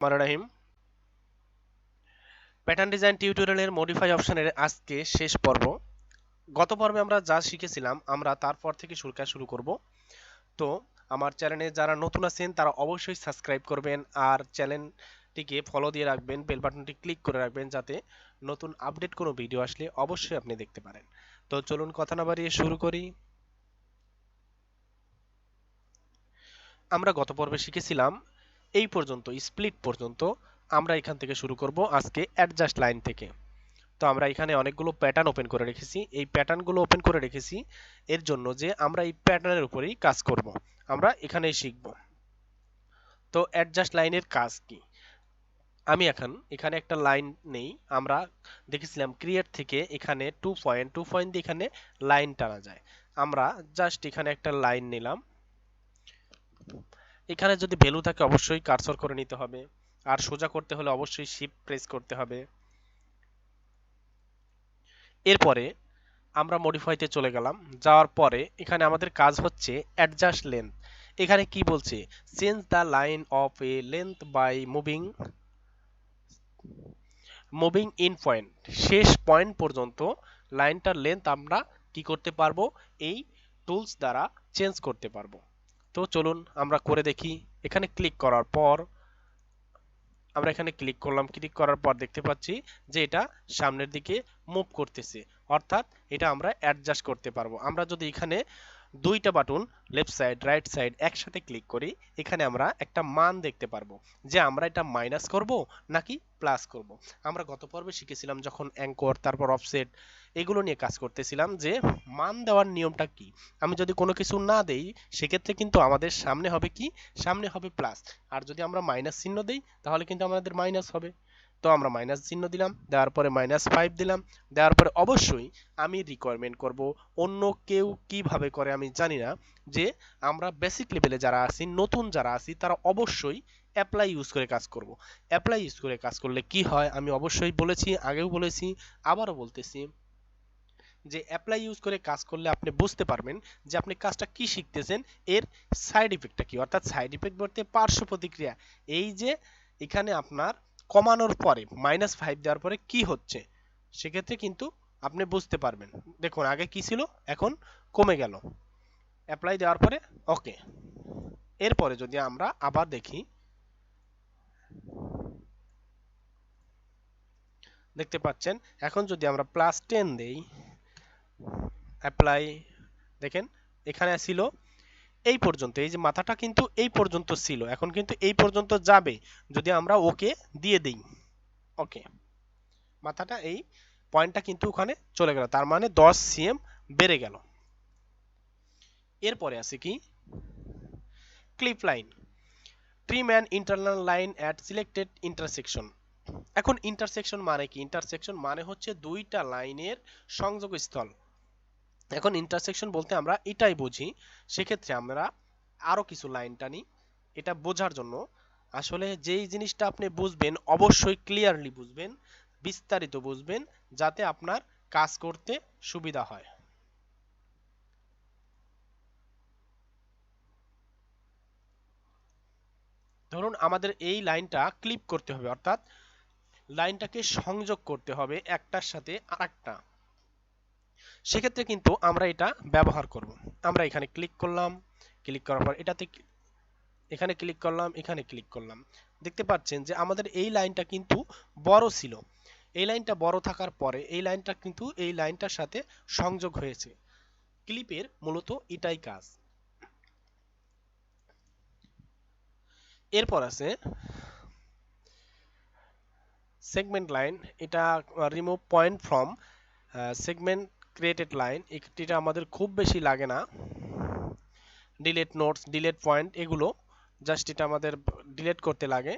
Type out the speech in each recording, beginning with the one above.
রাহিম pattern design টিউটোরিয়ালের modify অপশনের আজকে শেষ পর্ব। গত পর্বে আমরা যা শিখেছিলাম আমরা তারপর থেকে শুরু করব। তো আমার চ্যানেলে যারা নতুন আছেন তারা অবশ্যই সাবস্ক্রাইব করবেন আর চ্যানেলটিকে ফলো দিয়ে রাখবেন, বেল বাটনটি ক্লিক করে রাখবেন যাতে নতুন আপডেট কোনো ভিডিও আসলে অবশ্যই আপনি দেখতে পারেন। তো চলুন কথা না বাড়িয়ে শুরু করি। আমরা গত পর্বে শিখেছিলাম এই পর্যন্ত, স্প্লিট পর্যন্ত। আমরা এখান থেকে শুরু করব আজকে অ্যাডজাস্ট লাইন থেকে। তো আমরা এখানে অনেকগুলো প্যাটার্ন ওপেন করে রেখেছি। এই প্যাটার্নগুলো ওপেন করে রেখেছি এর জন্য যে আমরা এই প্যাটার্নের উপরেই কাজ করব, আমরা এখানেই শিখব। তো অ্যাডজাস্ট লাইনের কাজ কি? আমি এখানে একটা লাইন নেই। আমরা দেখেছিলাম ক্রিয়েট থেকে এখানে 2 পয়েন্ট দিয়ে এখানে লাইন টানা যায়। আমরা জাস্ট এখানে একটা লাইন নিলাম। এখানে যদি ভ্যালু থাকে অবশ্যই কার্সর করে নিতে হবে, আর সোজা করতে হলে অবশ্যই শিফট প্রেস করতে হবে। এরপরে আমরা মডিফাইতে চলে গেলাম। যাওয়ার পরে এখানে আমাদের কাজ হচ্ছে অ্যাডজাস্ট লেন্থ। এখানে কি বলছে? Change the line of a length by moving in point. শেষ পয়েন্ট পর্যন্ত লাইনটার লেন্থ আমরা কি করতে পারবো? এই টুলস দ্বারা চেঞ্জ করতে পারবো। তো চলুন আমরা করে দেখি। এখানে ক্লিক করার পর আমরা এখানে ক্লিক করলাম। ক্লিক করার পর দেখতে পাচ্ছি যে এটা সামনের দিকে মুভ করতেছে, অর্থাৎ এটা আমরা অ্যাডজাস্ট করতে পারবো। আমরা যদি এখানে দুইটা button left side right side একসাথে ক্লিক করি, এখানে আমরা একটা মান দেখতে পারবো যে আমরা এটা মাইনাস করব নাকি প্লাস করব। আমরা গত পর্বে শিখেছিলাম যখন অ্যাঙ্কর তারপর অফসেট এগুলো নিয়ে কাজ করতেছিলাম যে মান দেওয়ার নিয়মটা কি। আমি যদি কোনো কিছু না দেই সেক্ষেত্রে কিন্তু আমাদের সামনে হবে কি? সামনে হবে প্লাস। আর যদি আমরা মাইনাস চিহ্ন দেই তাহলে কিন্তু আমাদের মাইনাস হবে। তো আমরা মাইনাস চিহ্ন দিলাম, দেওয়ার পরে -5 দিলাম। দেওয়ার পরে অবশ্যই আমি রিকোয়ারমেন্ট করব, অন্য কেউ কিভাবে করে আমি জানি না, যে আমরা বেসিক লেভেলে যারা আছি, নতুন যারা আছি, তারা অবশ্যই অ্যাপ্লাই ইউজ করে কাজ করব। অ্যাপ্লাই ইউজ করে কাজ করলে কি হয় আমি অবশ্যই বলেছি, আগেও বলেছি, আবারও বলতেছি যে অ্যাপ্লাই ইউজ করে কাজ করলে আপনি বুঝতে পারবেন যে আপনি কাজটা কি শিখতেছেন, এর সাইড ইফেক্টটা কি। অর্থাৎ সাইড ইফেক্ট বলতে পার্শ্ব প্রতিক্রিয়া। এই যে এখানে আপনার কমানোর পরে -5 দেওয়ার পরে কি হচ্ছে, সেক্ষেত্রে কিন্তু আপনি বুঝতে পারবেন। দেখুন আগে কি ছিল, এখন কমে গেল। অ্যাপ্লাই দেওয়ার পরে ওকে। এরপরে যদি আমরা আবার দেখি, দেখতে পাচ্ছেন এখন যদি আমরা +10 দেই, অ্যাপ্লাই, দেখেন এখানে ছিল এই পর্যন্ত, এই যে মাথাটা কিন্তু এই পর্যন্ত ছিল, এখন কিন্তু এই পর্যন্ত যাবে যদি আমরা ওকে দিয়ে দিই। ওকে, মাথাটা এই পয়েন্টটা কিন্তু ওখানে চলে গেল, তার মানে 10 সিএম বেড়ে গেল। এরপরে আছে কি? Clip line, trim and internal line at selected intersection. এখন ইন্টারসেকশন মানে কি? ইন্টারসেকশন মানে হচ্ছে দুইটা লাইনের সংযোগস্থল। এখন ইন্টারসেকশন বলতে আমরা এটাই বুঝি। সেক্ষেত্রে আমরা আরো কিছু লাইন টানি এটা বোঝার জন্য। আসলে যেই জিনিসটা আপনি বুঝবেন অবশ্যই ক্লিয়ারলি বুঝবেন, বিস্তারিত বুঝবেন, যাতে আপনার কাজ করতে সুবিধা হয়। ধরুন আমাদের এই লাইনটা ক্লিপ করতে হবে, অর্থাৎ লাইনটাকে সংযোগ করতে হবে একটার সাথে আরেকটা। সেক্ষেত্রে কিন্তু আমরা এটা ব্যবহার করব। আমরা এখানে ক্লিক করলাম, ক্লিক করার পর এটাতে এখানে ক্লিক করলাম, এখানে ক্লিক করলাম। দেখতে পাচ্ছেন যে আমাদের এই লাইনটা কিন্তু বড় ছিল। এই লাইনটা বড় থাকার পরে এই লাইনটা কিন্তু এই লাইনটার সাথে সংযোগ হয়েছে। ক্লিপের মূলত এটাই কাজ। এরপর আছে সেগমেন্ট লাইন। এটা remove point from segment created line. এটা আমাদের খুব বেশি লাগে না। ডিলেট নোটস, ডিলেট পয়েন্ট, এগুলো জাস্ট এটা আমাদের ডিলেট করতে লাগে।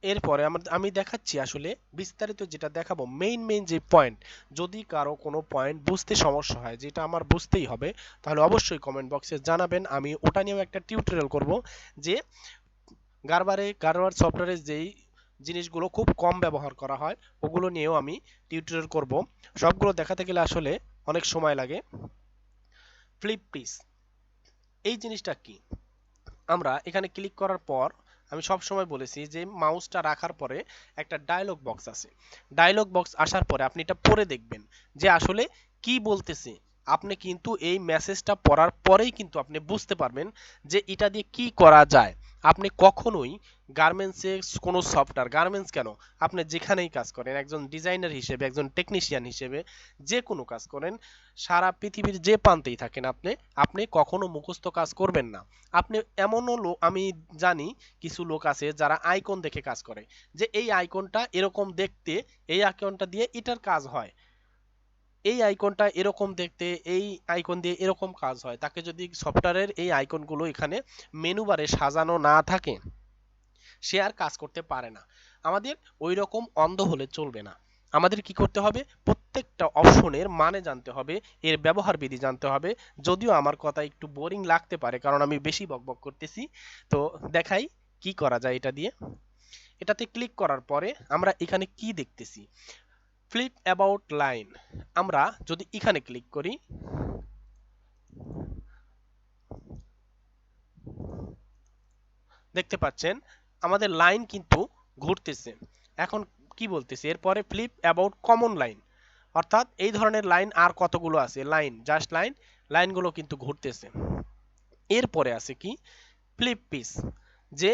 এরপরে আমি দেখাচ্ছি আসলে বিস্তারিত যেটা দেখাবো, মেইন যে পয়েন্ট। যদি কারো কোনো পয়েন্ট বুঝতে সমস্যা হয়, যেটা আমার বুঝতেই হবে, তাহলে অবশ্যই কমেন্ট বক্সে জানাবেন। আমি ওটা নিয়েও একটা টিউটোরিয়াল করব, যে গারবার সফটওয়্যারে যেই জিনিসগুলো খুব কম ব্যবহার করা হয় ওগুলো নিয়েও আমি টিউটোরিয়াল করব। সবগুলো দেখাতে গেলে আসলে অনেক সময় লাগে। ফ্লিপ পিস, এই জিনিসটা কি? আমরা এখানে ক্লিক করার পর আমি সব সময় বলেছি যে মাউসটা রাখার পরে একটা ডায়লগ বক্স আছে, ডায়লগ বক্স আসার পরে আপনি এটা পড়ে দেখবেন যে আসলে কি বলতেছে। আপনি কিন্তু এই মেসেজটা পড়ার পরেই কিন্তু আপনি বুঝতে পারবেন যে এটা দিয়ে কি করা যায়। আপনি কখনোই গার্মেন্টসে কোনো সফটওয়্যার, গার্মেন্টস কেন, আপনি যেখানেই কাজ করেন, একজন ডিজাইনার হিসেবে, একজন টেকনিশিয়ান হিসেবে, যে কোনো কাজ করেন, সারা পৃথিবীর যে প্রান্তেই থাকেন আপনি, আপনি কখনো মুখস্থ কাজ করবেন না। আপনি এমনও লোক আমি জানি, কিছু লোক আছে যারা আইকন দেখে কাজ করে, যে এই আইকনটা এরকম দেখতে, এই আইকনটা দিয়ে এটার কাজ হয়, এই আইকনটা এরকম দেখতে, এই আইকন দিয়ে এরকম কাজ হয়। তাকে যদি সফটওয়্যারের এই আইকনগুলো এখানে মেনু বারে সাজানো না থাকে, সে আর কাজ করতে পারে না। আমাদের ওই রকম অন্ধ হলে চলবে না। আমাদের কি করতে হবে, প্রত্যেকটা অপশনের মানে জানতে হবে, এর ব্যবহার বিধি জানতে হবে। যদিও আমার কথা একটু বোরিং লাগতে পারে কারণ আমি বেশি বকবক করতেছি, তো দেখাই কি করা যায় এটা দিয়ে। এটাতে ক্লিক করার পরে আমরা এখানে কি দেখতেছি, ফ্লিপ অ্যাবাউট লাইন। আমরা যদি এখানে ক্লিক করি, দেখতে পাচ্ছেন আমাদের লাইন কিন্তু ঘুরতেছে। এখন কি বলতেছে এরপরে, ফ্লিপ অ্যাবাউট কমন লাইন, অর্থাৎ এই ধরনের লাইন আর কতগুলো আছে, লাইন, জাস্ট লাইন, লাইনগুলো কিন্তু ঘুরতেছে। এরপরে আছে কি, ফ্লিপ পিস, যে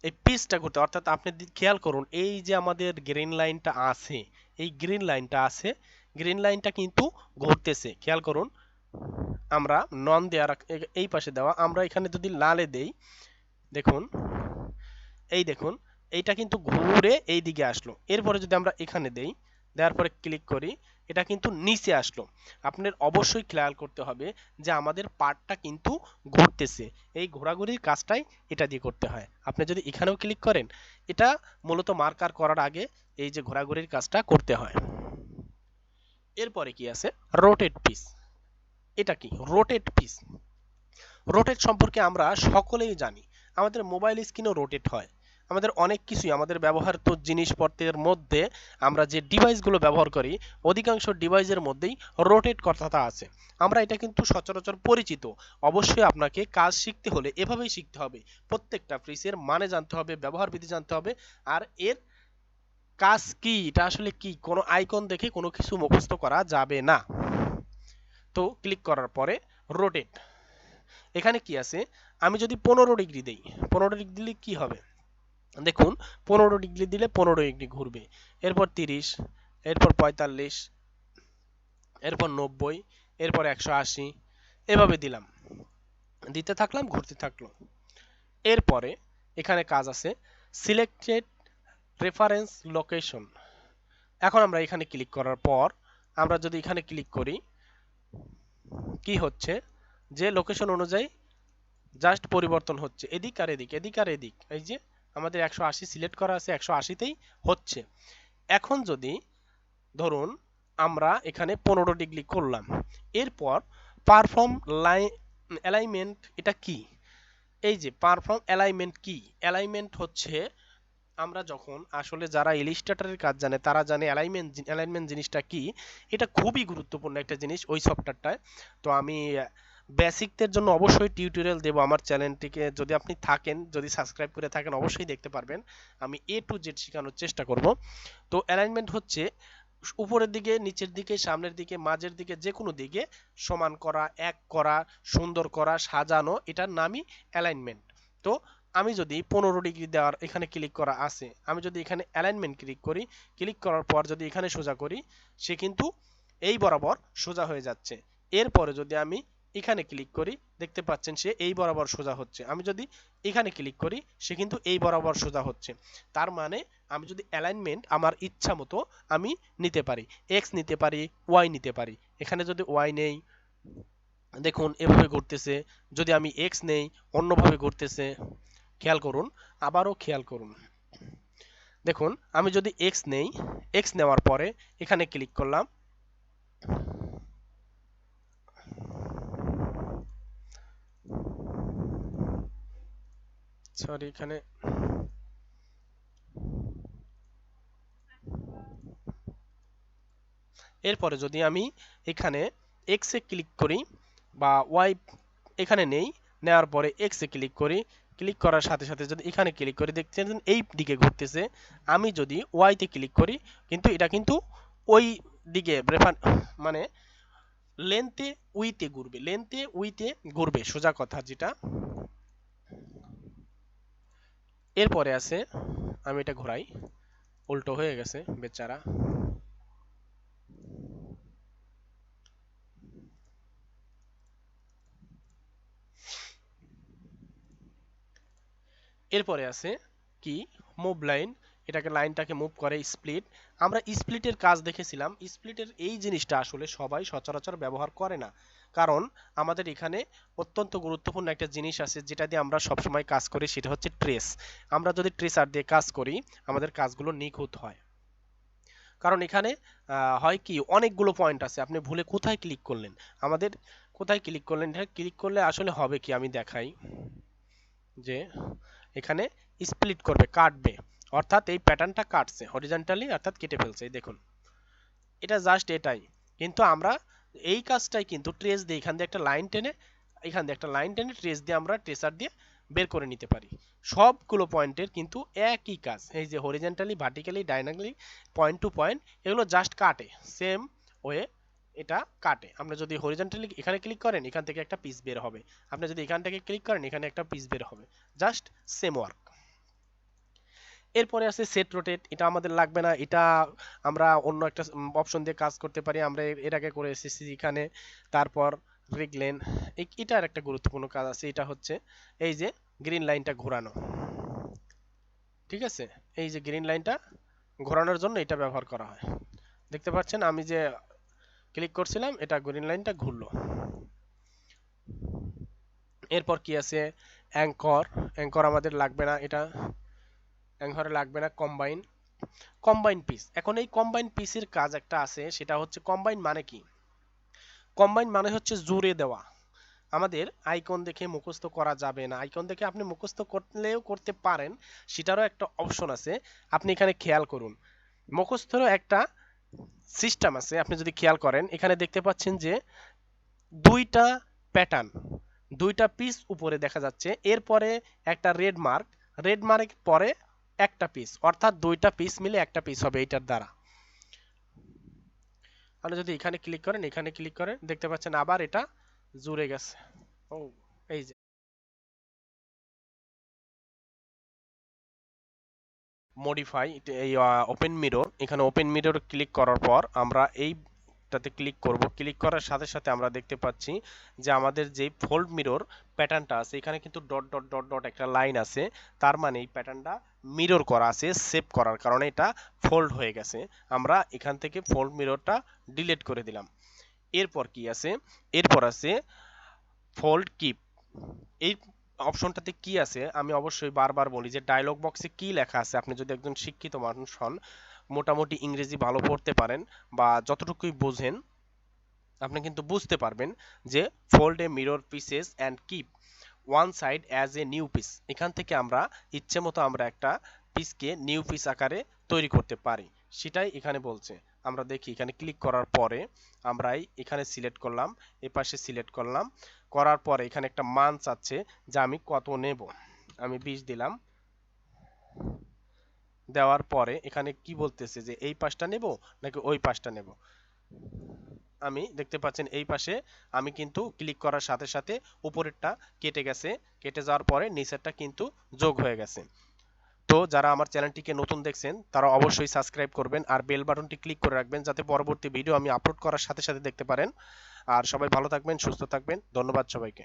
এই পিসটা ঘুরতে, অর্থাৎ আপনি খেয়াল করুন এই যে আমাদের গ্রিন লাইনটা আছে, এই গ্রিন লাইনটা আছে, গ্রিন লাইনটা কিন্তু ঘুরতেছে, খেয়াল করুন। আমরা নন দেওয়া এই পাশে দেওয়া, আমরা এখানে যদি লালে দেই, দেখুন, এই দেখুন, এইটা কিন্তু ঘুরে এই দিকে আসলো। এরপরে যদি আমরা এখানে দেই, দেওয়ার পরে ক্লিক করি, এটা কিন্তু নিচে আসলো। আপনার অবশ্যই খেয়াল করতে হবে যে আমাদের পার্টটা কিন্তু ঘুরতেছে, এই ঘোরাঘুরির কাজটাই এটা দিয়ে করতে হয়। আপনি যদি এখানেও ক্লিক করেন, এটা মূলত মার্কার করার আগে এই যে ঘোরাঘুরির কাজটা করতে হয়। এরপরে কি আছে, রোটেট পিস। এটা কি রোটেট পিস? রোটেট সম্পর্কে আমরা সকলেই জানি, আমাদের মোবাইল স্ক্রিনও রোটেট হয়। আমাদের অনেক কিছুই, আমাদের ব্যবহৃত জিনিসপত্রের মধ্যে আমরা যে ডিভাইসগুলো ব্যবহার করি, অধিকাংশ ডিভাইসের মধ্যেই রোটেট কথাটা আছে। আমরা এটা কিন্তু সচরাচর পরিচিত। অবশ্যই আপনাকে কাজ শিখতে হলে এভাবেই শিখতে হবে, প্রত্যেকটা পিসের মানে জানতে হবে, ব্যবহার বিধি জানতে হবে, আর এর কাজ কি, এটা আসলে কি, কোনো আইকন দেখে কোনো কিছু মুখস্থ করা যাবে না। তো ক্লিক করার পরে রোটেট, এখানে কি আছে, আমি যদি 15 ডিগ্রি দেই, 15 ডিগ্রি দিলে কি হবে, দেখুন 15 ডিগ্রি দিলে 15 ডিগ্রি ঘুরবে, এরপর 30, এরপর 45, এরপর 90, এরপর 180, এভাবে দিলাম, দিতে থাকলাম, ঘুরতে থাকলো। এরপরে এখানে কাজ আছে সিলেক্টেড রেফারেন্স লোকেশন। এখন আমরা এখানে ক্লিক করার পর, আমরা যদি এখানে ক্লিক করি, কি হচ্ছে, যে লোকেশন অনুযায়ী জাস্ট পরিবর্তন হচ্ছে, এদিক আর এদিক, এদিক আর এদিক, এই যে আমাদের 180 সিলেক্ট করা আছে, 180তেই হচ্ছে। এখন যদি ধরুন আমরা এখানে 15 ডিগ্রি করলাম, এরপর পারফর্ম লাইন অ্যালাইনমেন্ট, এটা কি, এই যে পারফর্ম অ্যালাইনমেন্ট কি, অ্যালাইনমেন্ট হচ্ছে, আমরা যখন আসলে যারা ইলিস্ট্রেটরের কাজ জানে তারা জানে অ্যালাইনমেন্ট জিনিসটা কি। এটা খুবই গুরুত্বপূর্ণ একটা জিনিস ওই সফটওয়্যারটায়। তো আমি বেসিকদের জন্য অবশ্যই টিউটোরিয়াল দেবো আমার চ্যানেলটিকে, যদি আপনি থাকেন, যদি সাবস্ক্রাইব করে থাকেন অবশ্যই দেখতে পারবেন। আমি এ টু জেড শেখানোর চেষ্টা করব। তো অ্যালাইনমেন্ট হচ্ছে উপরের দিকে, নিচের দিকে, সামনের দিকে, মাঝের দিকে, যে কোনো দিকে সমান করা, এক করা, সুন্দর করা, সাজানো, এটার নামই অ্যালাইনমেন্ট। তো আমি যদি 15 ডিগ্রি দেওয়ার এখানে ক্লিক করা আছে, আমি যদি এখানে অ্যালাইনমেন্ট ক্লিক করি, ক্লিক করার পর যদি এখানে সোজা করি, সে কিন্তু এই বরাবর সোজা হয়ে যাচ্ছে। এরপরে যদি আমি এখানে ক্লিক করি, দেখতে পাচ্ছেন সে এই বরাবর সোজা হচ্ছে। আমি যদি এখানে ক্লিক করি, সে কিন্তু এই বরাবর সোজা হচ্ছে। তার মানে আমি যদি অ্যালাইনমেন্ট আমার ইচ্ছা মতো আমি নিতে পারি, এক্স নিতে পারি, ওয়াই নিতে পারি। এখানে যদি ওয়াই নেই, দেখুন এভাবে ঘুরতেছে, যদি আমি এক্স নেই অন্যভাবে ঘুরতেছে, খেয়াল করুন, আবারও খেয়াল করুন, দেখুন আমি যদি এক্স নেই, এক্স নেওয়ার পরে এখানে ক্লিক করলাম, সরি এখানে এরপরে যদি আমি এখানে এক্স এ ক্লিক করি বা ওয়াই এখানে নেই, নেওয়ার পরে এক্স এ ক্লিক করি, ক্লিক করার সাথে সাথে যদি এখানে ক্লিক করি দেখছেন এই দিকে ঘুরতেছে। আমি যদি ওয়াইতে ক্লিক করি কিন্তু এটা কিন্তু ওই দিকে মানে লেন্থে উইতে ঘুরবে, লেন্থে উইতে ঘুরবে সোজা কথা যেটা। এরপরে আছে, আমি এটা ঘোরাই, উল্টো হয়ে গেছে বেচারা। এরপরে আছে কি মুভ লাইন, এটাকে লাইনটাকে মুভ করে স্প্লিট। আমরা স্প্লিটের কাজ দেখেছিলাম, স্প্লিটের এই জিনিসটা আসলে সবাই সচরাচর ব্যবহার করে না, কারণ আমাদের এখানে অত্যন্ত গুরুত্বপূর্ণ একটা জিনিস আছে যেটা দিয়ে আমরা সবসময় কাজ করি, সেটা হচ্ছে ট্রেস। আমরা যদি ট্রেসার দিয়ে কাজ করি আমাদের কাজগুলো নিখুঁত হয়। কারণ এখানে হয় কি অনেকগুলো পয়েন্ট আছে, আপনি ভুলে কোথায় ক্লিক করলেন, আমাদের কোথায় ক্লিক করলেন, এটা ক্লিক করলে আসলে হবে কি আমি দেখাই যে এখানে স্প্লিট করবে, কাটবে, অর্থাৎ এই প্যাটার্নটা কাটছে হরিজন্টালি, অর্থাৎ কেটে ফেলছে, এই দেখুন এটা জাস্ট এটাই। কিন্তু আমরা এই কাজটাই কিন্তু ট্রেস দিয়ে এখান দিয়ে একটা লাইন টেনে, এখান দিয়ে একটা লাইন টেনে ট্রেস দিয়ে আমরা ট্রেসার দিয়ে বের করে নিতে পারি। সবগুলো পয়েন্টের কিন্তু একই কাজ, এই যে horizontally, vertically, diagonally, point to point, এগুলো জাস্ট কাটে সেম ওয়ে, এটা কাটে। আমরা যদি হরিজন্টালি এখানে ক্লিক করেন এখান থেকে একটা পিস বের হবে, আপনি যদি এখান থেকে ক্লিক করেন এখানে একটা পিস বের হবে, জাস্ট সেম ওয়ার্ক। এরপরে আছে সেট রোটেট, এটা আমাদের লাগবে না, এটা আমরা অন্য একটা অপশন দিয়ে কাজ করতে পারি, আমরা এর আগে করে এসেছি এখানে। তারপর রিগলেন, এটার একটা গুরুত্বপূর্ণ কাজ আছে, এটা হচ্ছে এই যে গ্রিন লাইনটা ঘোরানো, ঠিক আছে, এই যে গ্রিন লাইনটা ঘোরানোর জন্য এটা ব্যবহার করা হয়। দেখতে পাচ্ছেন আমি যে ক্লিক করছিলাম এটা গ্রিন লাইনটা ঘুরলো। এরপর কি আছে অ্যাঙ্কর, অ্যাঙ্কর আমাদের লাগবে না, এটা অ্যাঙ্করে লাগবে না। কম্বাইন, কম্বাইন পিস, এখন এই কম্বাইন পিসের কাজ একটা আছে, সেটা হচ্ছে কম্বাইন মানে কি, কম্বাইন মানে হচ্ছে জুড়ে দেওয়া। আমাদের আইকন দেখে মুখস্থ করা যাবে না, আইকন দেখে আপনি মুখস্থ করলেও করতে পারেন, সেটারও একটা অপশন আছে, আপনি এখানে খেয়াল করুন। মুখস্থেরও একটা সিস্টেম আছে, আপনি যদি খেয়াল করেন এখানে দেখতে পাচ্ছেন যে দুইটা প্যাটার্ন, দুইটা পিস উপরে দেখা যাচ্ছে, এরপরে একটা রেড মার্ক, রেড মার্কের পরে একটা পিস, অর্থাৎ দুইটা পিস মিলে একটা পিস হবে এইটার দ্বারা। আপনি যদি এখানে ক্লিক করেন, এখানে ক্লিক করেন, দেখতে পাচ্ছেন আবার এটা জুড়ে গেছে। ও এই যে মডিফাই, এই ওপেন মিরর, এখানে ওপেন মিরর ক্লিক করার পর আমরা এইটাতে ক্লিক করব, ক্লিক করার সাথে সাথে আমরা দেখতে পাচ্ছি যে আমাদের যে ফোল্ড মিরর প্যাটার্নটা আছে এখানে কিন্তু ডট ডট ডট ডট একটা লাইন আছে, তার মানে এই প্যাটার্নটা মিরর করা আছে, সেভ করার কারণে এটা ফোল্ড হয়ে গেছে। আমরা এখান থেকে ফোল্ড মিররটা ডিলিট করে দিলাম। এরপর কি আছে, এরপর আছে ফোল্ড কিপ। এই অপশনটাতে কি আছে আমি অবশ্যই বারবার বলি যে ডায়লগ বক্সে কি লেখা আছে, আপনি যদি একজন শিক্ষিত মানুষ হন, মোটামুটি ইংরেজি ভালো পড়তে পারেন বা যতটুকুই বোঝেন, আপনি কিন্তু বুঝতে পারবেন যে fold A mirror pieces and keep one side as a new piece, এখান থেকে আমরা ইচ্ছে মতো আমরা একটা পিসকে নিউ পিস আকারে তৈরি করতে পারি, সেটাই এখানে বলছে। আমরা দেখি এখানে ক্লিক করার পরে আমরা এখানে সিলেক্ট করলাম, এপাশে সিলেক্ট করলাম, করার পরে এখানে একটা মান চাচ্ছে যে আমি কত নেব, আমি 20 দিলাম। দেওয়ার পরে এখানে কি বলতেছে যে এই পাশটা নেব নাকি ওই পাশটা নেব, আমি দেখতে পাচ্ছেন এই পাশে আমি কিন্তু ক্লিক করার সাথে সাথে উপরেরটা কেটে গেছে, কেটে যাওয়ার পরে নিচেরটা কিন্তু যোগ হয়ে গেছে। তো যারা আমার চ্যানেলটিকে নতুন দেখছেন তারা অবশ্যই সাবস্ক্রাইব করবেন আর বেল বাটনটি ক্লিক করে রাখবেন যাতে পরবর্তী ভিডিও আমি আপলোড করার সাথে সাথে দেখতে পারেন। আর সবাই ভালো থাকবেন, সুস্থ থাকবেন, ধন্যবাদ সবাইকে।